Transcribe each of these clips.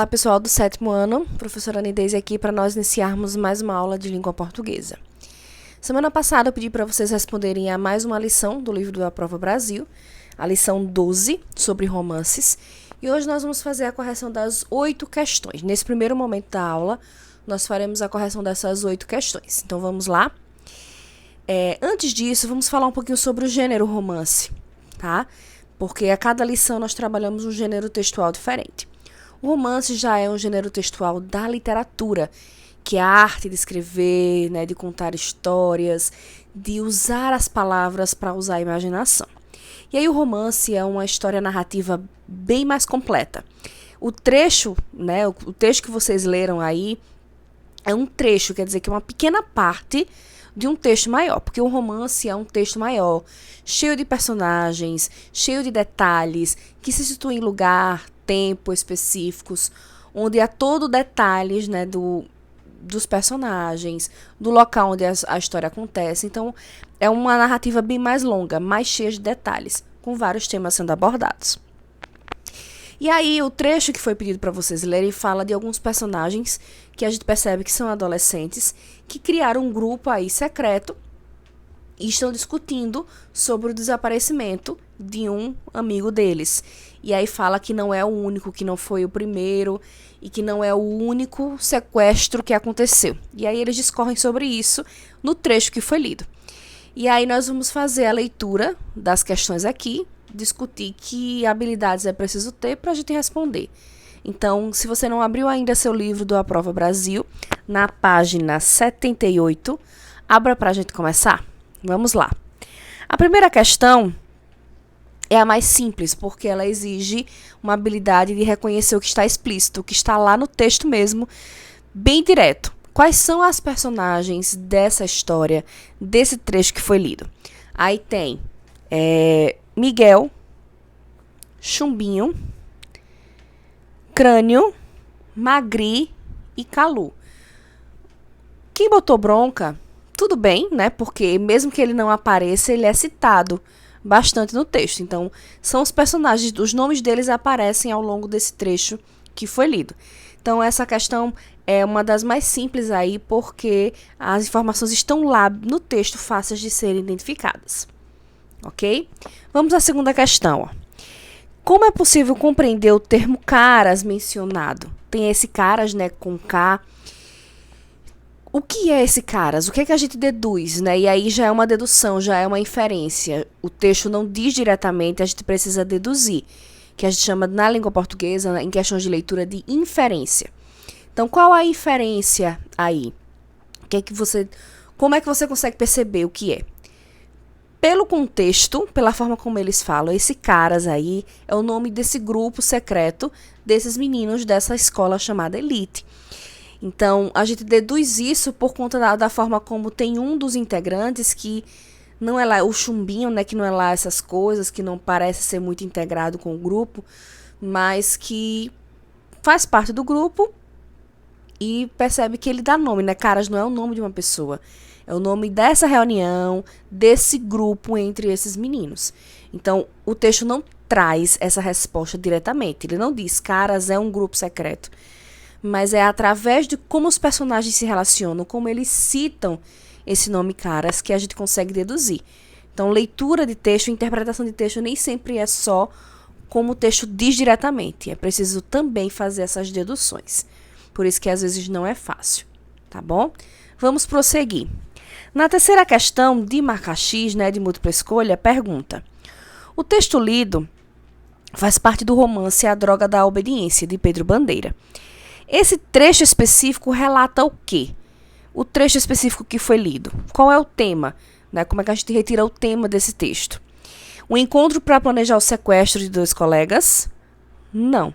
Olá pessoal do 7º ano, professora Nideise aqui para nós iniciarmos mais uma aula de língua portuguesa. Semana passada eu pedi para vocês responderem a mais uma lição do livro do A Prova Brasil, a lição 12, sobre romances, e hoje nós vamos fazer a correção das 8 questões. Nesse primeiro momento da aula, nós faremos a correção dessas 8 questões. Então vamos lá. Antes disso, vamos falar um pouquinho sobre o gênero romance, tá? Porque a cada lição nós trabalhamos um gênero textual diferente. O romance já é um gênero textual da literatura, que é a arte de escrever, né, de contar histórias, de usar as palavras para usar a imaginação. E aí o romance é uma história narrativa bem mais completa. O trecho, né, o texto que vocês leram aí é um trecho, quer dizer que é uma pequena parte de um texto maior, porque o romance é um texto maior, cheio de personagens, cheio de detalhes, que se situam em lugar, tempo específicos, onde há todo detalhes, né, dos personagens, do local onde a história acontece. Então, é uma narrativa bem mais longa, mais cheia de detalhes, com vários temas sendo abordados. E aí, o trecho que foi pedido para vocês lerem fala de alguns personagens que a gente percebe que são adolescentes, que criaram um grupo aí secreto e estão discutindo sobre o desaparecimento de um amigo deles. E aí fala que não é o único, que não foi o primeiro e que não é o único sequestro que aconteceu. E aí eles discorrem sobre isso no trecho que foi lido. E aí nós vamos fazer a leitura das questões aqui, discutir que habilidades é preciso ter para a gente responder. Então, se você não abriu ainda seu livro do A Prova Brasil, na página 78, abra para a gente começar. Vamos lá. A primeira questão é a mais simples, porque ela exige uma habilidade de reconhecer o que está explícito, o que está lá no texto mesmo, bem direto. Quais são as personagens dessa história, desse trecho que foi lido? Aí tem Miguel, Chumbinho, Crânio, Magri e Calu. Quem botou bronca, tudo bem, né? Porque mesmo que ele não apareça, ele é citado bastante no texto. Então, são os personagens, os nomes deles aparecem ao longo desse trecho que foi lido. Então, essa questão é uma das mais simples aí, porque as informações estão lá no texto, fáceis de serem identificadas. Ok? Vamos à segunda questão, ó. Como é possível compreender o termo caras mencionado? Tem esse caras, né, com K. O que é esse caras? O que é que a gente deduz, né? E aí já é uma dedução, já é uma inferência. O texto não diz diretamente, a gente precisa deduzir, que a gente chama na língua portuguesa, em questões de leitura, de inferência. Então, qual a inferência aí? Como é que você consegue perceber o que é? Pelo contexto, pela forma como eles falam, esse caras aí é o nome desse grupo secreto desses meninos dessa escola chamada Elite. Então, a gente deduz isso por conta da forma como tem um dos integrantes que não é lá o chumbinho, né, que não é lá essas coisas, que não parece ser muito integrado com o grupo, mas que faz parte do grupo e percebe que ele dá nome, né? Caras não é o nome de uma pessoa. É o nome dessa reunião, desse grupo entre esses meninos. Então, o texto não traz essa resposta diretamente. Ele não diz, caras é um grupo secreto. Mas é através de como os personagens se relacionam, como eles citam esse nome caras, que a gente consegue deduzir. Então, leitura de texto, interpretação de texto nem sempre é só como o texto diz diretamente. É preciso também fazer essas deduções. Por isso que às vezes não é fácil, tá bom? Vamos prosseguir. Na terceira questão, de marcar X, né, de múltipla escolha, pergunta: o texto lido faz parte do romance A Droga da Obediência, de Pedro Bandeira. Esse trecho específico relata o quê? O trecho específico que foi lido. Qual é o tema? Né? Como é que a gente retira o tema desse texto? Um encontro para planejar o sequestro de 2 colegas? Não.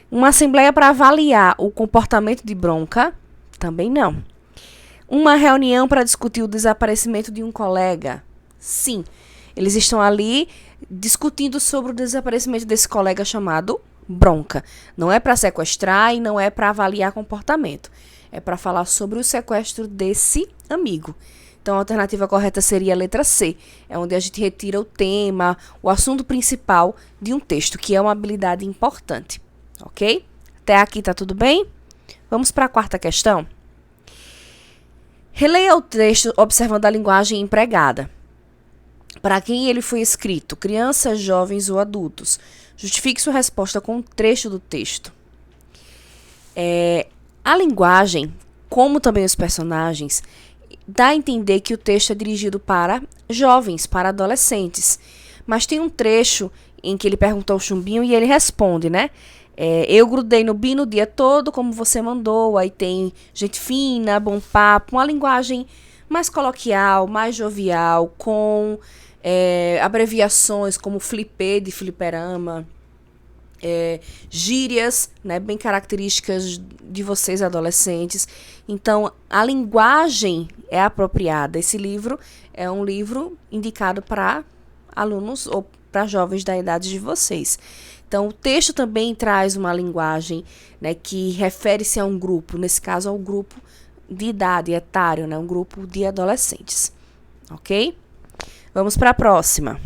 Uma assembleia para avaliar o comportamento de bronca? Também não. Uma reunião para discutir o desaparecimento de um colega? Sim. Eles estão ali discutindo sobre o desaparecimento desse colega chamado bronca. Não é para sequestrar e não é para avaliar comportamento. É para falar sobre o sequestro desse amigo. Então, a alternativa correta seria a letra C. É onde a gente retira o tema, o assunto principal de um texto, que é uma habilidade importante. Ok? Até aqui tá tudo bem? Vamos para a quarta questão. Releia o texto observando a linguagem empregada. Para quem ele foi escrito? Crianças, jovens ou adultos? Justifique sua resposta com um trecho do texto. A linguagem, como também os personagens, dá a entender que o texto é dirigido para jovens, para adolescentes. Mas tem um trecho em que ele pergunta ao chumbinho e ele responde, né? Eu grudei no bino o dia todo, como você mandou. Aí tem gente fina, bom papo, uma linguagem mais coloquial, mais jovial, com abreviações como flipê de fliperama, gírias, né, bem características de vocês adolescentes. Então, a linguagem é apropriada. Esse livro é um livro indicado para alunos ou para jovens da idade de vocês. Então, o texto também traz uma linguagem, né, que refere-se a um grupo, nesse caso ao grupo de idade etário, né, um grupo de adolescentes. Ok? Vamos para a próxima.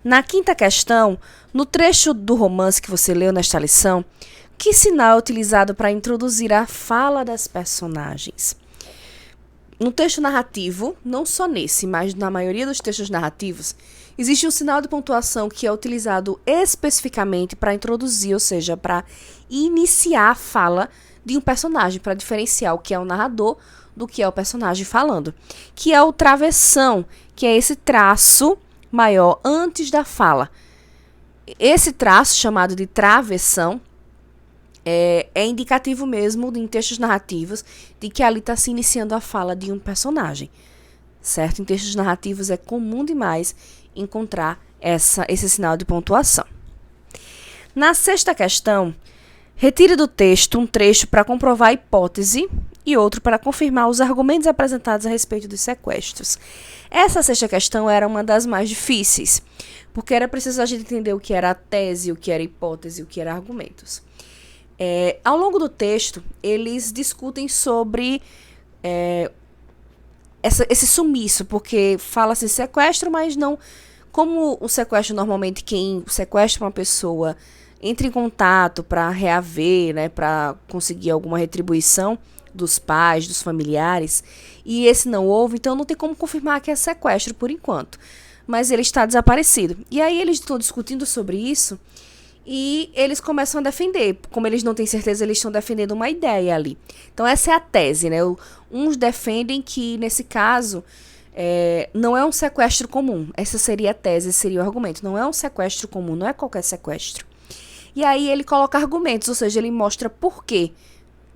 Na quinta questão, no trecho do romance que você leu nesta lição, que sinal é utilizado para introduzir a fala das personagens? No texto narrativo, não só nesse, mas na maioria dos textos narrativos, existe um sinal de pontuação que é utilizado especificamente para introduzir, ou seja, para iniciar a fala de um personagem, para diferenciar o que é o narrador do que é o personagem falando, que é o travessão, que é esse traço maior antes da fala. Esse traço, chamado de travessão, é indicativo mesmo em textos narrativos de que ali está se iniciando a fala de um personagem, certo? Em textos narrativos é comum demais encontrar esse sinal de pontuação. Na sexta questão, retire do texto um trecho para comprovar a hipótese e outro para confirmar os argumentos apresentados a respeito dos sequestros. Essa sexta questão era uma das mais difíceis, porque era preciso a gente entender o que era a tese, o que era hipótese, o que era argumentos. Ao longo do texto, eles discutem sobre esse sumiço, porque fala-se sequestro, mas não... Como o sequestro, normalmente, quem sequestra uma pessoa entra em contato para reaver, né, para conseguir alguma retribuição dos pais, dos familiares, e esse não houve, então não tem como confirmar que é sequestro por enquanto. Mas ele está desaparecido. E aí eles estão discutindo sobre isso e eles começam a defender. Como eles não têm certeza, eles estão defendendo uma ideia ali. Então essa é a tese, né? Uns defendem que, nesse caso, não é um sequestro comum. Essa seria a tese, esse seria o argumento. Não é um sequestro comum, não é qualquer sequestro. E aí ele coloca argumentos, ou seja, ele mostra por quê,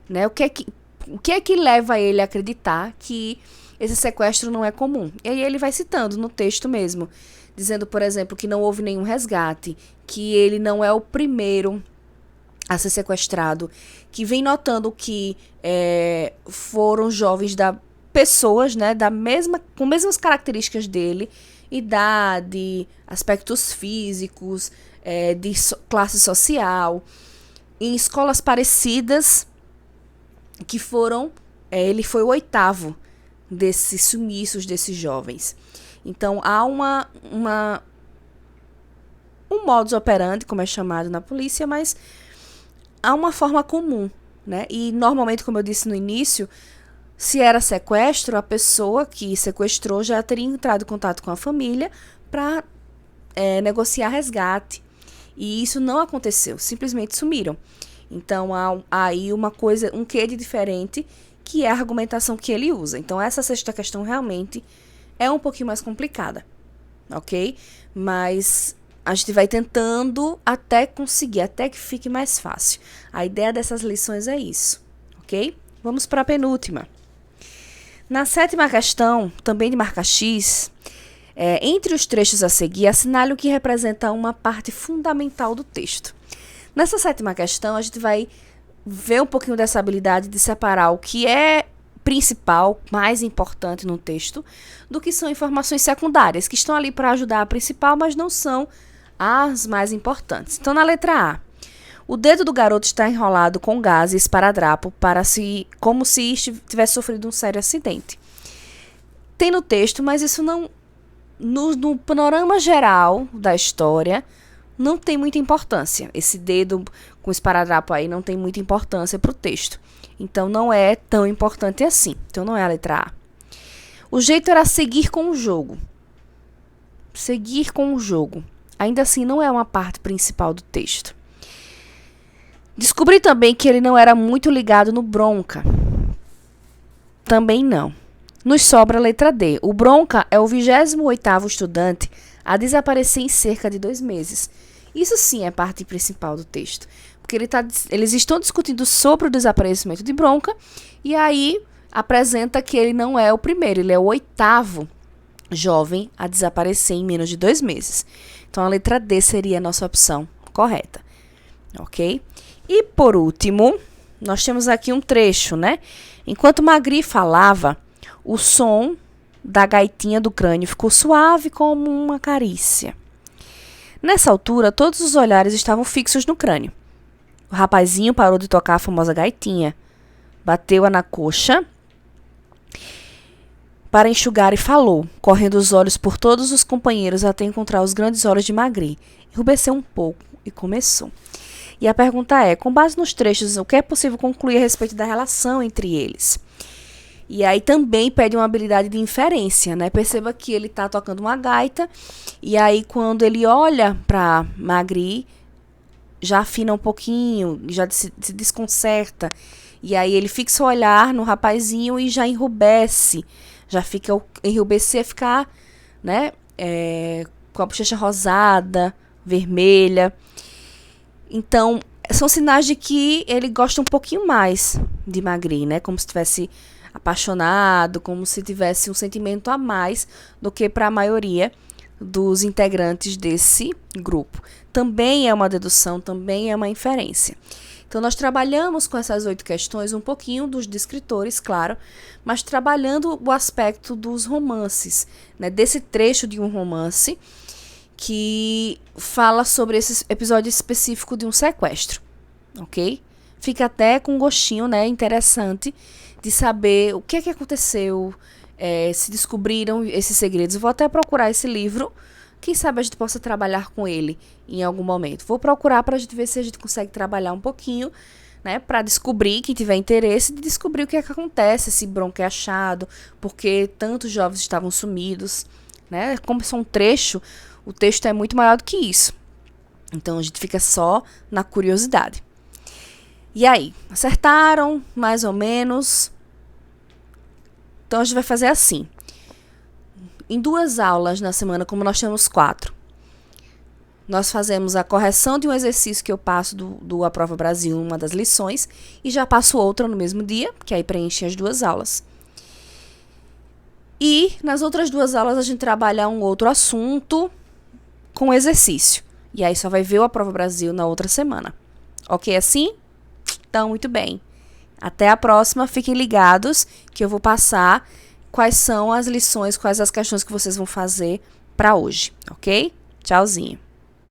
né? O que é que leva ele a acreditar que esse sequestro não é comum? E aí ele vai citando no texto mesmo, dizendo, por exemplo, que não houve nenhum resgate, que ele não é o primeiro a ser sequestrado, que vem notando que foram jovens pessoas, né, com mesmas características dele, idade, aspectos físicos, de classe social, em escolas parecidas, que foram... ele foi o oitavo desses sumiços desses jovens. Então, há um modus operandi, como é chamado na polícia, mas há uma forma comum, né? E, normalmente, como eu disse no início, se era sequestro, a pessoa que sequestrou já teria entrado em contato com a família para negociar resgate. E isso não aconteceu, simplesmente sumiram. Então, há aí uma coisa, um quê de diferente, que é a argumentação que ele usa. Então, essa sexta questão realmente é um pouquinho mais complicada, ok? Mas a gente vai tentando até conseguir, até que fique mais fácil. A ideia dessas lições é isso, ok? Vamos para a penúltima. Na sétima questão, também de marca X, entre os trechos a seguir, assinale o que representa uma parte fundamental do texto. Nessa sétima questão, a gente vai ver um pouquinho dessa habilidade de separar o que é principal, mais importante no texto, do que são informações secundárias, que estão ali para ajudar a principal, mas não são as mais importantes. Então, na letra A, o dedo do garoto está enrolado com gás e esparadrapo como se tivesse sofrido um sério acidente. Tem no texto, mas isso não... No panorama geral da história, não tem muita importância. Esse dedo com esparadrapo aí não tem muita importância para o texto. Então, não é tão importante assim. Então, não é a letra A. O jeito era seguir com o jogo. Seguir com o jogo. Ainda assim, não é uma parte principal do texto. Descobri também que ele não era muito ligado no Bronca. Também não. Nos sobra a letra D. O Bronca é o 28º estudante a desaparecer em cerca de 2 meses. Isso sim é parte principal do texto. Porque eles estão discutindo sobre o desaparecimento de Bronca e aí apresenta que ele não é o primeiro, ele é o 8º jovem a desaparecer em menos de 2 meses. Então, a letra D seria a nossa opção correta. Ok? E, por último, nós temos aqui um trecho, né? Enquanto Magri falava, o som da gaitinha do crânio ficou suave como uma carícia. Nessa altura, todos os olhares estavam fixos no crânio. O rapazinho parou de tocar a famosa gaitinha, bateu-a na coxa para enxugar e falou, correndo os olhos por todos os companheiros até encontrar os grandes olhos de Magri. Enrubesceu um pouco e começou. E a pergunta é, com base nos trechos, o que é possível concluir a respeito da relação entre eles? E aí também pede uma habilidade de inferência, né? Perceba que ele está tocando uma gaita e aí quando ele olha para Magri, já afina um pouquinho, já se desconcerta. E aí ele fixa o olhar no rapazinho e já enrubesce. Já fica, enrubescer é ficar, né, com a bochecha rosada, vermelha. Então, são sinais de que ele gosta um pouquinho mais de Magri, né? Como se estivesse apaixonado, como se tivesse um sentimento a mais do que para a maioria dos integrantes desse grupo. Também é uma dedução, também é uma inferência. Então, nós trabalhamos com essas 8 questões, um pouquinho dos descritores, claro, mas trabalhando o aspecto dos romances, né, desse trecho de um romance que fala sobre esse episódio específico de um sequestro, ok? Fica até com um gostinho, né, interessante de saber o que é que aconteceu, se descobriram esses segredos. Eu vou até procurar esse livro. Quem sabe a gente possa trabalhar com ele em algum momento. Vou procurar para a gente ver se a gente consegue trabalhar um pouquinho, né? Para descobrir, quem tiver interesse, de descobrir o que é que acontece, se Bronca é achado, porque tantos jovens estavam sumidos, né? Como são um trecho, o texto é muito maior do que isso. Então, a gente fica só na curiosidade. E aí, acertaram? Mais ou menos? Então, a gente vai fazer assim. Em 2 aulas na semana, como nós temos 4, nós fazemos a correção de um exercício que eu passo do A Prova Brasil, uma das lições, e já passo outra no mesmo dia, que aí preenche as 2 aulas. E nas outras 2 aulas a gente trabalha um outro assunto com exercício. E aí só vai ver o A Prova Brasil na outra semana. Ok assim? Então, muito bem. Até a próxima. Fiquem ligados que eu vou passar quais são as lições, quais as questões que vocês vão fazer para hoje, ok? Tchauzinho.